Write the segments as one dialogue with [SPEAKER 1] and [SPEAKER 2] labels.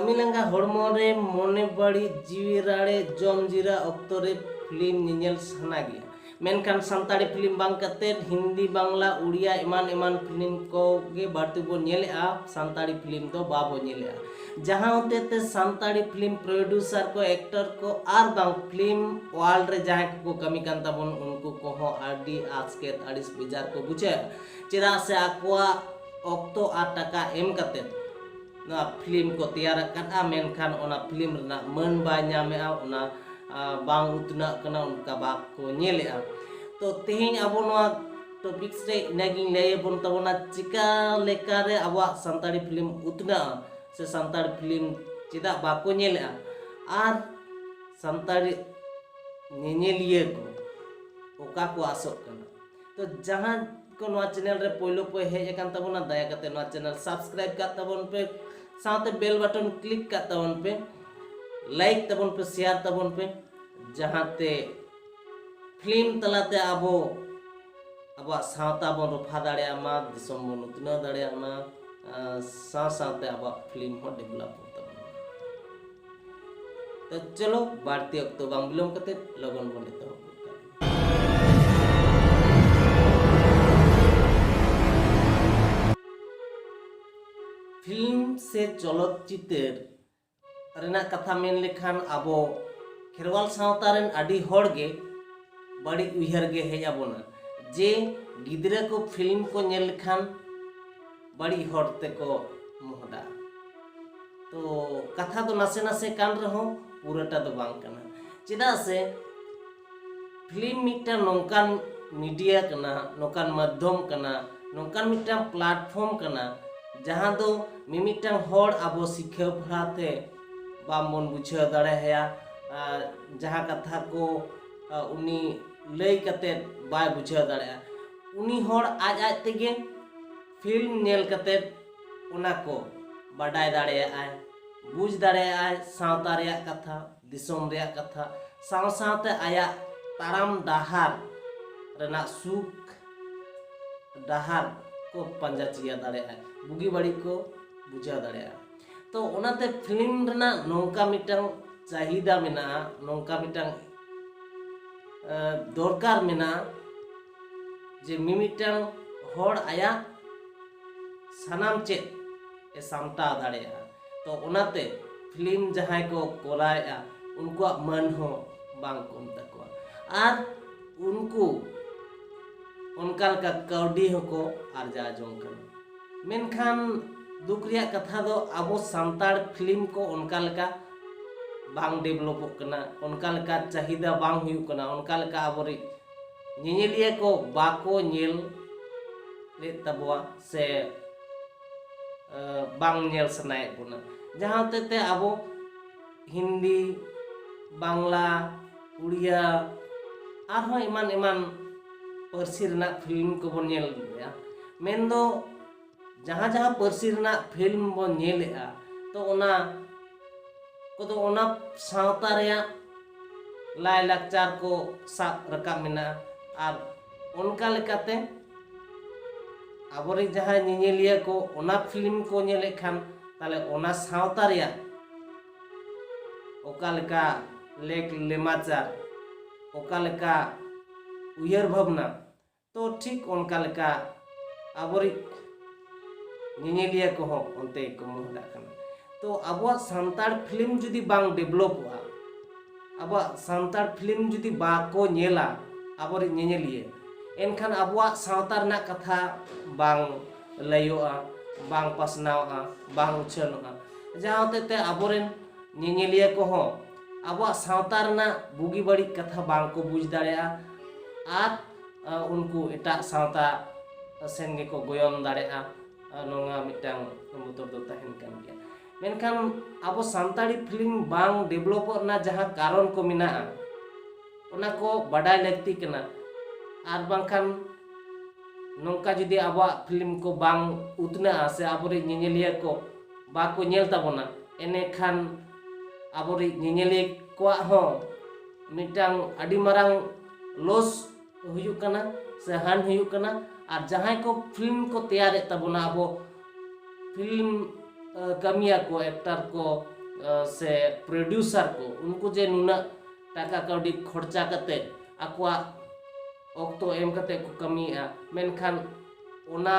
[SPEAKER 1] कमी लंगा हड़मो रे मोने बड़ी जीवी राड़े जम जीरा ऑक्तो रे फिल्म निनेल साना गया मेनखान सानताड़ी फिल्म बांग कते हिंदी बांग्ला उड़िया इमान इमान फिल्म को गे बाड़ती बो नेलेआ सानताड़ी फिल्म दो बाबो नेलेआ जहां होते ते सानताड़ी फिल्म प्रोड्यूसर को एक्टर को आर बांग फिल्म वर्ल्ड रे जहां को कमी कान ताबोन उनको को हो आडी आस्केत आडिस बिजार को बुझे चेदा से आकोआ ऑक्तो आ टाका एम कते ना फिल्म को तैयार करा मेनखान ओना फिल्म रना मन बा ᱧᱟᱢᱮᱟ ओना बांग उतना कना उनका बाप को नेलेआ तो तेहिं अब टॉपिक्स रे इनागिं लय बन तबना चिका लेका रे अब सानताड़ी फिल्म उतना से सानताड़ी फिल्म चिदा बाको नेलेआ आर सानताड़ी नेनेलिए को ओका को आसोक कना तो जहां को नवा चैनल रे पहलो पे हेज अकान तबना दया कते नवा चैनल सब्सक्राइब का तबन पे साथे बेल बटन क्लिक का तबन पे लाइक तबन पे शेयर तबन पे जहाते फिल्म तलाते आबो सावता बन रफा दाड़िया मा दिसम बन उतना दाड़िया मा साथे अब फिल्म हो डेवलप होता तो चलो बाड़ती अक्तो बांग बिलोम कते लगन बन तो फिल्म से चलचित्र रेना कथा मेन लेखान आबो खेरवाल सावतारेन आडी होड़गे बड़ी उहर गे हेज आबोना जे गिद्रा को फिल्म को नेल लेखान बड़ी होड़ते को मोहडा तो कथा तो नासे नासे कान रहो पूराटा तो बांग कना चेदा से फिल्म मिटा नोंकान मीडिया कना नोंकान माध्यम कना नोंकान मिटा प्लेटफॉर्म कना जहां दो मिमिटांग होड़ आबो सिखे पढ़ाते बामन बुझे दाड़े है जहां कथा को उनी लय कते बाय बुझे दाड़े उनी होड़ आज आज तेगे फिल्म नेल कते उना को बाडाय दाड़े आय बुझ दाड़े आय सावता रे कथा दिसोम रे कथा साव सावते आया ताराम डाहार रेना सुख डाहार को पंजा चिया दाड़े आय बुगी बड़ी को बुझा दाड़े तो ओनाते फिल्म रना नौका मिटांग चाहिदा मेना नौका मिटांग दरकार मेना जे मिमिटांग होड़ आया सानाम चे ए सामटा दाड़ेया तो ओनाते फिल्म जहां को कोराया उनको मन हो बांग कम तकवा आर उनको उनका कौडी को आर्जा जों कना मेनखान दुख रिया कथा दो आबो सानताड़ फिल्म को उनका लका बांग डेवलप कना उनका लका चाहिदा बांग हुयु कना उनका लका आबोरी नेनेलिया को बाको नेल ले तबवा से बांग नेल सनाय बुना जहां ते आबो हिंदी बांग्ला उड़िया आरो इमान इमान पर्सी रना फिल्म को बन नेल या मेनदो जहाँ जहाँ पर्सी रना फिल्म बन नेलेआ तो ओना को ओना सावता रेया लाय लाकचार को साब रकाब मेना आर उनका लेकाते आबोरी जहाँ नेनेलिया को ओना फिल्म को नेले खान ताले ओना सावता रेया ओका लेका लेक लेमाचार ओका लेका उयर भावना तो ठीक उनका लेका आबोरी नेनेलिया को हो उनते को मोहडा कना तो आबो सानताड़ फिल्म जुदी बांग डेवलप हुआ आबो सानताड़ फिल्म जुदी बाको नेला आबोरी नेनेलिया एनखान आबो सावता रना कथा बांग लयोआ बांग पासनावा बांग उछलवा जहां ते आबोरेन नेनेलिया को हो आबो सावता रना बुगी बड़ी कथा बांग को बुझ दाड़ेया आर उनको एटा सावता सेनगे को गोयम दाड़ेया नोंगा मिटांग मोटर दो तहन कान गया मेनखान आबो सानताड़ी फिल्म बांग डेवलप ना जहां कारण को मिना ओना को बडाय लगती कना आर बांखान नोंका जुदी आबो फिल्म को बांग उतना से आबोरे नेनेलिया को बाको नेल ताबोना एने खान आबोरे नेनेलिया को हो मिटांग अडी मारांग लॉस हुयु कना से हान हुयु कना और जहां को फिल्म को तैयार तबना अब फिल्म कमिया को एक्टर को से प्रोड्यूसर को उनको जे नुना टाका काउडी खर्चा कते आकुआ ऑक्तो एम कते को कमिया मेनखान ओना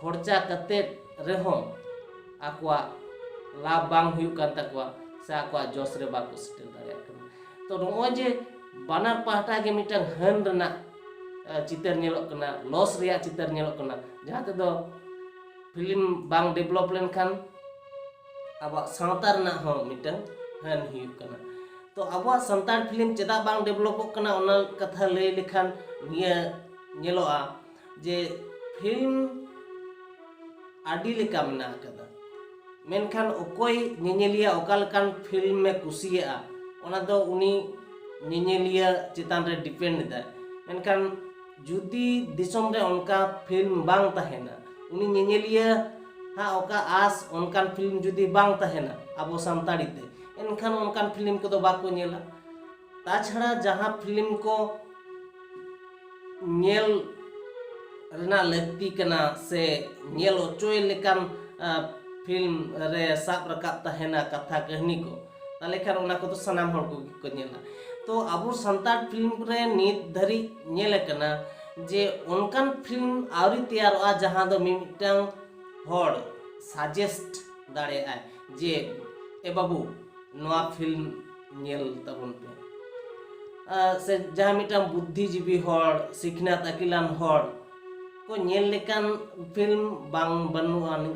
[SPEAKER 1] खर्चा कते रेहो आकुआ लाभ बांग हुयु कान तकवा से आकुआ जोश रे बाको सेटल दाड़े कना तो नोय जे बानार पाहटा गे मिटन हन रना चितर नेलोक कना लॉस रिया चितर नेलोक कना जहां ते दो फिल्म बांग डेवलप लेनखान अब सावता रना हो मिटन हन हुयु कना तो अब संतान फिल्म चेदा बांग डेवलपक कना ओना कथा लay लेखान निया नेलोआ जे फिल्म आदि लेका मेना कदा मेनखान ओकोय निनेलिया ओकालकान फिल्म में कुसिया ओना दो उनी निनेलिया चितान रे डिपेंड दा मेनखान जुदी दिसम रे उनका फिल्म बांग तहेना उनी निनेलिया हा ओका आस उनकान फिल्म जुदी बांग तहेना अबो सानताड़ी ते एनखान उनकान फिल्म को तो बाको नेला ताछड़ा जहां फिल्म को नेल रना लगती कना से नेल ओचोय लेकान फिल्म रे साब रकाब तहेना कथा कहानी को ताले खान ओना को तो सनाम हर को नेला तो अब संताड़ फिल्म रे नित धरी नेल कना जे उनकान फिल्म आवरी तैयार जहां दो मिमिटांग हर सजेस्ट दाड़े आ जे ए बाबू नवा फिल्म नेल तबन पे से जहां मिटांग बुद्धिजीवी हर सिखनात अकिलान हर को नेल लेकान फिल्म बांग बनुआन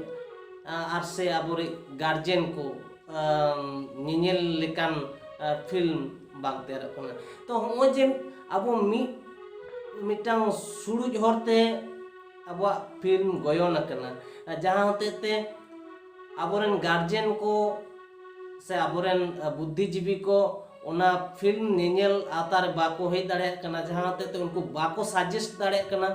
[SPEAKER 1] आर से आबोरे गार्जियन को निनेल लेकान फिल्म बांग तेर कना तो हो जे अब मिटांग सुरुज हरते अब फिल्म गयन कना जहां होते ते आबोरेन गार्जियन को से आबोरेन बुद्धिजीवी को ओना फिल्म निनेल आतार बाको हे दाड़े कना जहां होते ते उनको बाको सजेस्ट दाड़े कना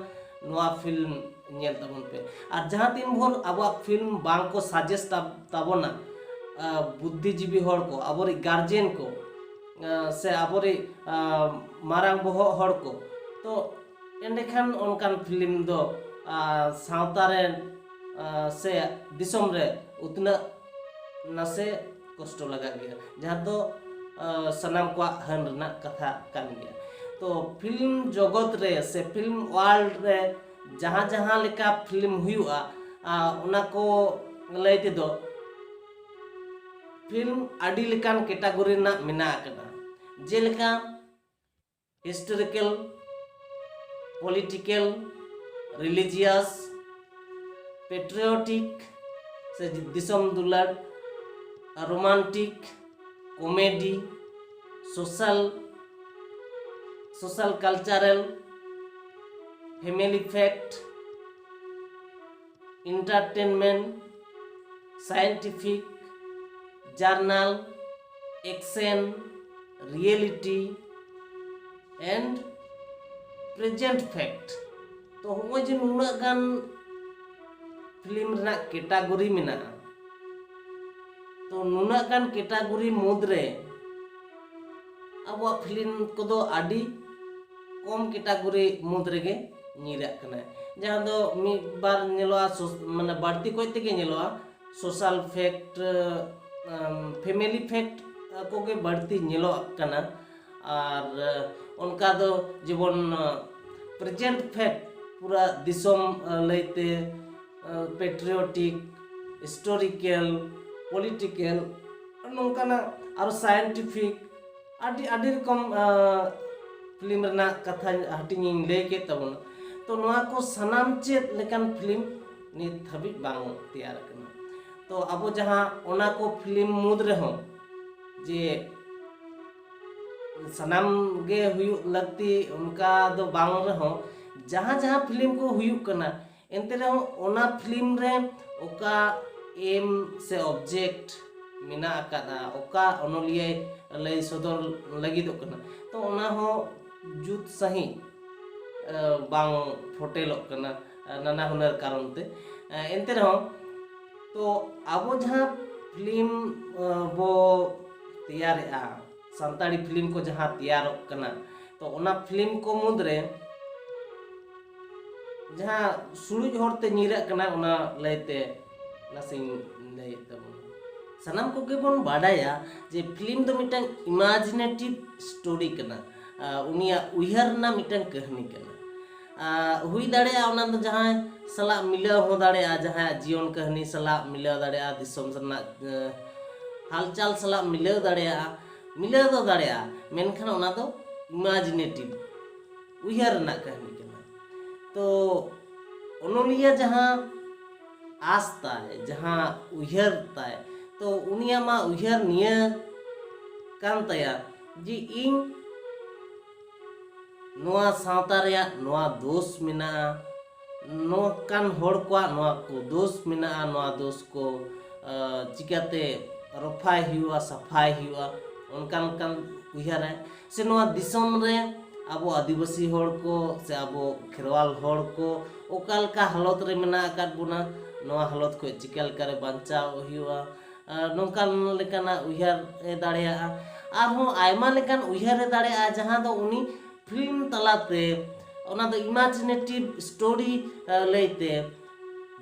[SPEAKER 1] नवा फिल्म नेल तबन पे और जहां तीन भोर अब फिल्म बांग को सजेस्ट तबना बुद्धिजीवी हर को आबोरी गार्जियन को से आबोरी मारांग बहो हर को तो एंडेखान उनकान फिल्म दो सावता रे से दिसम रे उतना नसे कष्ट लगा गया जहां तो सनाम को हन रना कथा कान गया तो फिल्म जगत रे से फिल्म वर्ल्ड रे जहां जहां लेका फिल्म हुआ उना को लैते दो फिल्म आदि लेकान कैटेगरी ना मेना कना जेलेका हिस्टोरिकल पॉलिटिकल रिलीजियस पेट्रियोटिक से दिसम दुलार romantic comedy social cultural family fact entertainment scientific journal action reality and present fact तो हो जे नुना गान फिल्म रना कैटेगरी मेना तो नुना गान कैटेगरी मुद्रे अब फिल्म को दो आदि कम कैटेगरी मुद्रे के निरा कना जहां दो मी बार नेलोआ माने बाड़ती कोई तेगे नेलोआ सोशल फैक्ट फैमिली फैक्ट को के बाड़ती नेलो कना और उनका दो जीवन प्रेजेंट फैक्ट पूरा दिसम लैते पेट्रियोटिक हिस्टोरिकल पॉलिटिकल नोंकाना और साइंटिफिक आदि आदि रकम फिल्म रना कथा हटिंग लay के तबना तो नवा को सनाम चेत लेकान फिल्म नित हबी बांग तैयार कना तो अब जहां ओना को फिल्म मुद रहो जे सनाम गे हुयु लगती उनका दो बांग रहो जहां जहां फिल्म को हुयु कना एंते रहो ओना फिल्म रे ओका एम से ऑब्जेक्ट मिना अकादा ओका ओनलिए लय सदर लगी दो कना तो ओना हो जुत सही बांग फोटेलो कना नाना हुनर कारण ते एंते रहो तो अब जहां फिल्म बो तैयार संताड़ी फिल्म को जहां तैयार कना तो ओना फिल्म को मुद्रे जहां सुरुज हरते निरा कना ओना लयते नासें लैत तबोना सानाम कोगे बन बाडाया जे फिल्म दो मिटन इमेजिनेटिव स्टोरी कना उनिया उयहर ना मिटन कहानी कना हुई दाड़े ओना दो जहां सला मिला हो दाड़े जहां जीवन कहानी सला मिला दाड़े दिसम सना हालचाल सला मिला दाड़े दो दाड़े मेनखान ओना दो इमेजिनेटिव उयहर ना कहानी कना तो ओनोलिया जहां आस्ता है जहां उयहर ताय तो उनिया मा उयहर निया कान तया जी इन नोआ सावता रेया नोआ दोष मिना नोकान होड़ को दोष मिना नोआ दोष को चिकाते रफाय हुआ सफाय हुआ उनकान कान उयहर है से नोआ दिसम रे अब आदिवासी होड़ को से अब खेरवाल होड़ को ओकाल का हालत रे मेना आकाद बुना नोआ हालत को चिकल करे बंचाव हुआ नोकान लेकाना उयहर दाड़ेया आरहों आयमा लेकान उयहर दाड़ेया जहां दो उनी फिल्म तलाते ओना दो इमेजिनेटिव स्टोरी लैते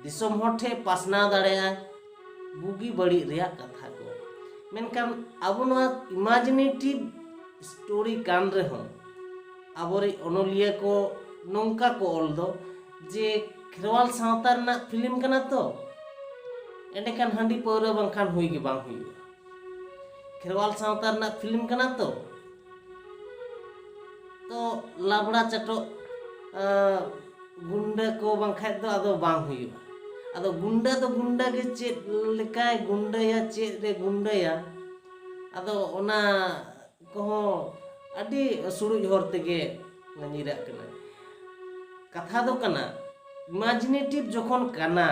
[SPEAKER 1] दिसम होड़ ठे पासना दाड़ेया बुगी बड़ी रेया कथा को मेनकान अब नोआ इमेजिनेटिव स्टोरी कान रे हों आबोरी ओनोलिया को नोंका को ऑल दो जे खेरवाल सावता रना फिल्म कना तो एंडेखान हांडी पौरा बांखान हुई गे बांग हुई खेरवाल सावता रना फिल्म कना तो लाबड़ा चटो गुंडा को बांखाय दो आदो बांग हुई आदो गुंडा के चेत लेकाय गुंडाया चेत रे गुंडाया आदो ओना कोहो अडी सुरुज होर तेगे नजीरा कना कथा दो कना इमेजिनेटिव जोखन कना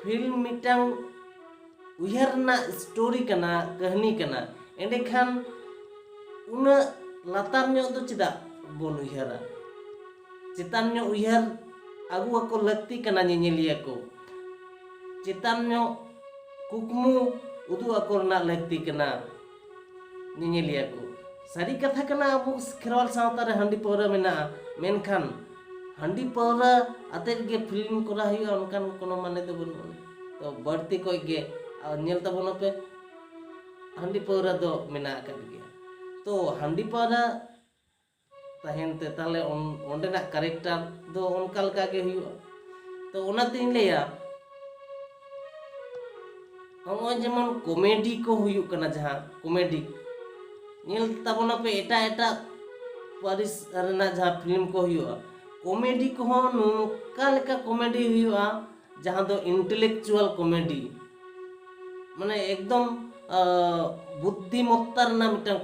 [SPEAKER 1] फिल्म मिटांग उयहर ना स्टोरी कना कहानी कना एंडेखान उना लातार न्यो दो चिदा बोन उयहरा चितान न्यो उयहर आगु को लगती कना नेनेलिया को चितान न्यो कुकमु उदु अकोर ना लगती कना नेनेलिया को सारी कथा कना अब खेरवाल सावता रे हांडी पौरा मेना मेनखान हांडी पौरा अतेर गे फिल्म करा हुआ उनकान कोनो माने दो बनु तो बढ़ती कोई गे नेल तबोन पे हांडी पौरा दो मेना कर गया तो हांडी पौरा तहनते ताले ओंडेना कैरेक्टर दो उनका लका गे हुआ तो ओनातीन लेया हम जेमन कॉमेडी को हुई कना जहां कॉमेडी नेल तबोन पे एटा एटा पारिस रना जहां फिल्म को हुआ कॉमेडी को नोका लेका कॉमेडी हुआ जहां दो इंटेलेक्चुअल कॉमेडी माने एकदम बुद्धिमत्ता रना मिटन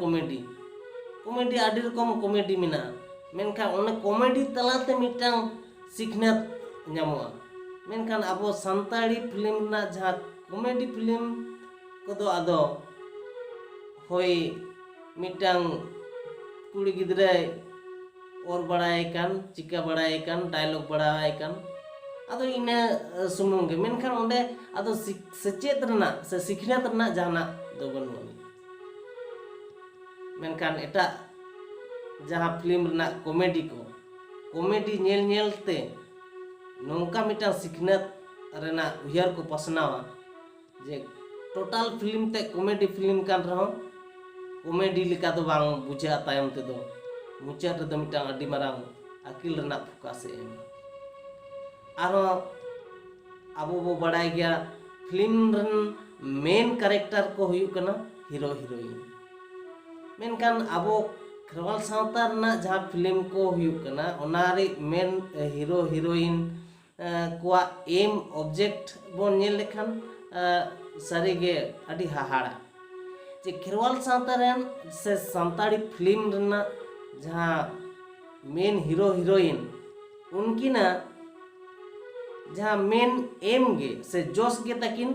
[SPEAKER 1] कॉमेडी आडी रकम कॉमेडी मिना मेनखान ओने कॉमेडी तलाते मिटन सिखनात ᱧᱟᱢᱚᱜᱼᱟ मेनखान आबो संताड़ी फिल्म ना जहां कॉमेडी फिल्म को आदो होय मिटन कुड़ी गिद्रे और बड़ाय कान चिका बड़ाय कान डायलॉग बड़ाय कान आदो इना सुमुंग गे मेनखान ओंडे आदो सचेत रना से सिखनात रना जहाना दो बनुनी मेनखान एटा जहां फिल्म रना कॉमेडी नेल नेलते नोंका मिटा सिखनात रना उयहर को पसनावा जे टोटल फिल्म ते कॉमेडी फिल्म कान रहो कॉमेडी लिका दो बांग बुझा तायम ते दो मुचा रे मिटा अडी मारांग अकिल रना फोकस एम आरो आबो बो बड़ाय गया फिल्म रन मेन कैरेक्टर को हुयु कना हीरो हीरोइन मेनखान आबो खेरवाल सावता रना जहां फिल्म को हुयु कना ओनारे मेन हीरो हीरोइन कोआ एम ऑब्जेक्ट बोन नेल लेखान सारीगे अडी हाहाड़ा जे खेरवाल सावता रेन से संताड़ी फिल्म रना जहां मेन हीरो हीरोइन उनकी ना जहां मेन एम गे से जोश गे तकिन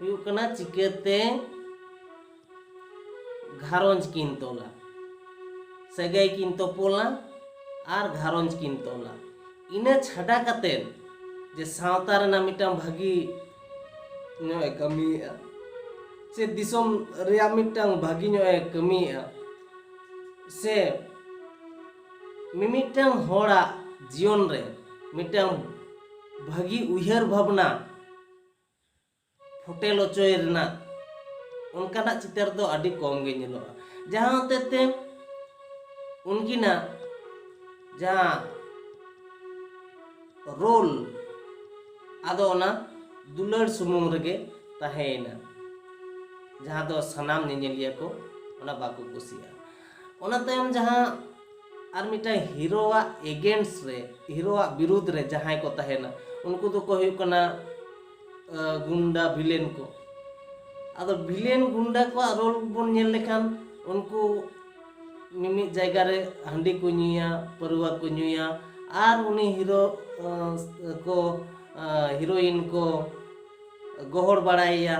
[SPEAKER 1] हुयु कना चिकेते घारंज किन तोला सगाई किन तोपोला आर घारंज किन तोला इना छाड़ा कते जे सावता रना मिटा भागी नो कमी से दिसम रिया मिटा भागी नो कमी से मिमिटांग होड़ा जीवन रे मिटांग भागी उयहर भावना होटेल होचोय रेना उनकाना चितर दो आदि कम गे नेलोआ जहां होतेते उनकिना जहां रोल आदो ओना दुलड़ सुमुंग रगे ताहेना जहां दो सनाम नेनेलिया को ओना बाको कुसिया ओना तायम जहां आर मिटा हीरोआ एगेंस्ट रे हीरोआ विरुद्ध रे जहां को ताहेना उनको तो को हुई कना गुंडा विलेन को आदो विलेन गुंडा को रोल बन नेल लेखान उनको मिमी जायगा रे हांडी को नुया परुआ को नुया आर उनी हीरो को हीरोइन को गोहर बाड़ाया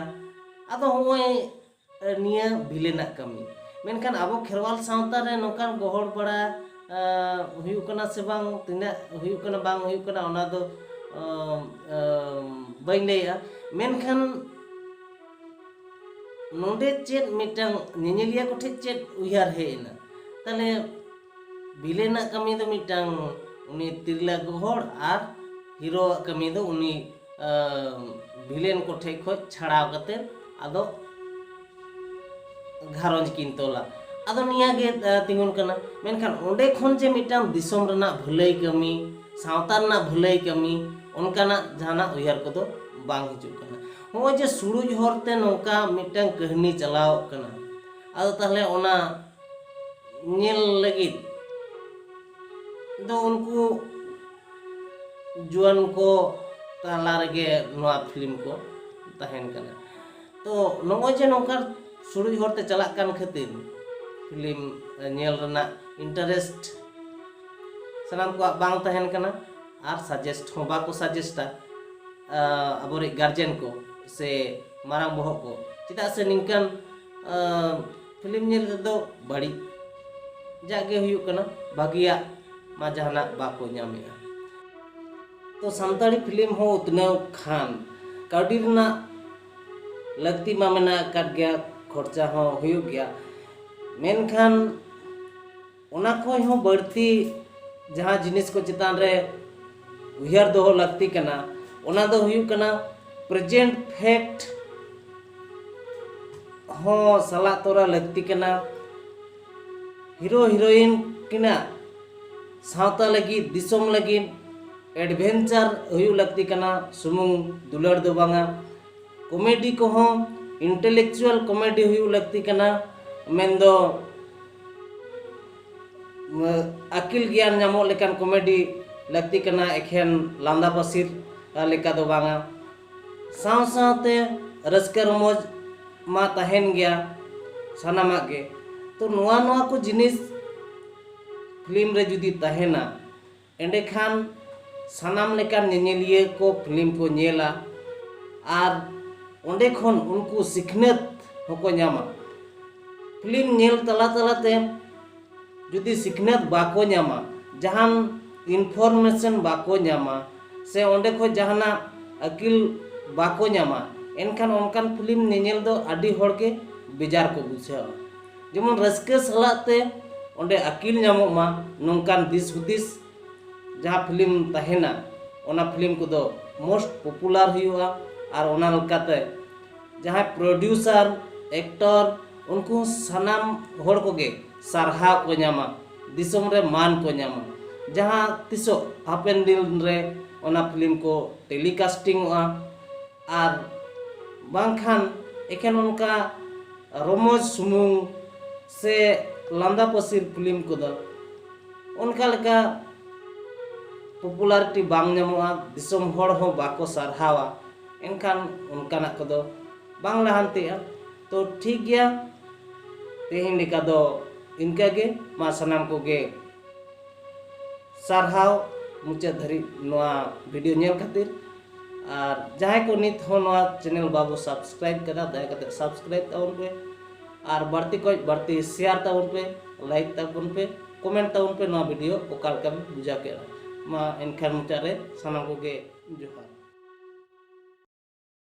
[SPEAKER 1] आदो होय निया विलेना कमी मेनखान आबो खेरवाल सावता रे नोकान गोहर बड़ा हुयु कना से बांग तिना हुयु कना बांग हुयु कना ओना दो बाइन लेया मेनखान नोंडे चेत मिटांग नेनेलिया को ठे चेत उयार हेना ताले विलेना कमी दो मिटांग उनी तिरला गोहर आर हीरो कमी दो उनी विलेन को ठे खो छाड़ाव कते आदो घारंज किन तोला आदो निया गे तिंगुन कना मेनखान ओंडे खन जे मिटांग दिसोम रना भलाई कमी सावता रना भलाई कमी उनकाना जाना उयार को दो बांग हिजु कना हो जे सुरुज हरते नोका मिटांग कहानी चलाव कना आदो ताहले ओना नेल लगित दो उनको जुआन को ताला रगे नोआ फिल्म को तहन कना तो नोगो जे नोका सुरुज हरते चलाक कान खातिर फिल्म नेल रना इंटरेस्ट सनाम को बांग तहन कना आर सजेस्ट हो बाको सजेस्टा अबोरे गार्जियन को से मारांग बोहक को चिता से निंकन फिल्म नेल दो बड़ी जागे हुयु कना भागिया मा जहाना बाको ᱧᱟᱢᱮᱜᱼᱟ तो सानताड़ी फिल्म हो उतनाव खान काउडी रना लगती मा मेना काट गया खर्चा हो हुयु गया मेनखान ओना खोय हो बढ़ती जहां जिनिस को चितान रे उहियार दोहो लगती कना ओना दो हुयु कना प्रेजेंट फैक्ट हो सला तोरा लगती कना हीरो हीरोइन किना सावता लगी दिसोम लगी एडवेंचर हुयु लगती कना सुमुंग दुलड़ दो बांगा कॉमेडी को हो इंटेलेक्चुअल कॉमेडी हुयु लगती कना मेंदो अकिल ज्ञान नामो लेकान कॉमेडी लगती कना एखेन लांदा पसिर लेका दो बांगा साव सावते रस्कर मोज मा तहन गया सनामा गे तो नोआ नोआ को जिनिस फिल्म रे जुदी तहेना एंडे खान सनाम लेकान नेनेलिया को फिल्म को नेला आर ओंडे खन उनको सिखनत होको ᱧᱟᱢᱟ फिल्म नेल तला तलाते जुदी सिखनत बाको ᱧᱟᱢᱟ जहान इनफॉर्मेशन बाको ᱧᱟᱢᱟ से ओंडे खो जहाना अकिल बाको ᱧᱟᱢᱟ एनखान ओनकान फिल्म नेनेल दो आडी होड़ के बेजार को बुझा जेमन रस्के सलाते ओंडे अकिल ᱧᱟᱢᱚᱜ मा नोंकान दिस हुदिस जहां फिल्म तहेना ओना फिल्म को दो मोस्ट पॉपुलर हुआ और ओना लकाते जहां प्रोड्यूसर एक्टर उनको सनाम होड़ को गे सरहा को ᱧᱟᱢᱟ दिसोम रे मान को ᱧᱟᱢᱟ जहां तिसो हापेन दिन रे ओना फिल्म को टेलीकास्टिंग हुआ और बांखान एखेन उनका रोमोज सुमुंग से लांदा पसिर फिल्म को दो उनका लका पॉपुलरिटी बांग ᱧᱟᱢᱚᱜᱼᱟ दिसोम होड़ हो बाको सरहावा एनखान उनकाना को दो बांग लहानतिया तो ठीक गया तेहिन लेका दो इनका गे मा सनाम को गे सरहाव मुचा धरी नोआ वीडियो नेल खातिर और जहां को नित हो नोआ चैनल बाबू सब्सक्राइब करा दया करते सब्सक्राइब ताउन पे और बढ़ती कोई बढ़ती शेयर ताउन पे लाइक ताउन पे कमेंट ताउन पे नोआ वीडियो ओकाल का बुझा के मा एनखान मुचा रे सनाम को गे जोहार।